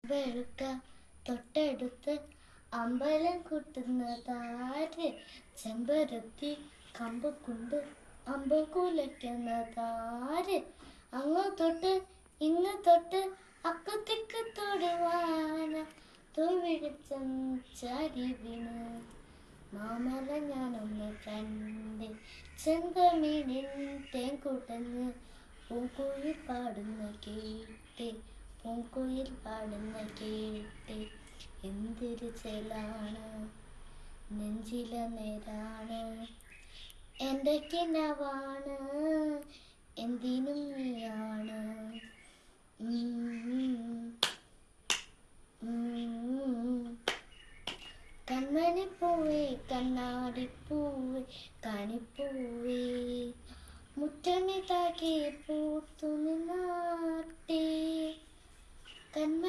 വെളുക്ക തൊട്ടടുത്ത് അമ്പലം കൂട്ടുന്നതാര്? ചെമ്പരത്തി കമ്പ് കൊണ്ട് അമ്പ കുലയ്ക്കുന്നതാര്? അങ്ങ് തൊട്ട് ഇങ്ങ് തൊട്ട് അക്കത്തിക്ക് തൊടുവാന തൊഴിച്ചം ചാരി വീണ് മാമല ഞാനൊന്ന് കണ്ട് ചെന്തമിഴിൻ തേൻകുടഞ്ഞ് പൂങ്കുയിൽ പാടുന്ന കേട്ട് പൂങ്കുയിൽ പാടുന്ന കേട്ട് എന്തൊരു ചേലാണ് നെഞ്ചില നേരാണ് എൻ്റെ കിനാവാണ് എന്തിനും നീയാണ് കൺമണിപ്പൂവേ കണ്ണാടിപ്പൂവേ കണിപ്പൂവേ മുറ്റമിതാകെ പൂത്തു നിന്നാട്ടേ കൺമണി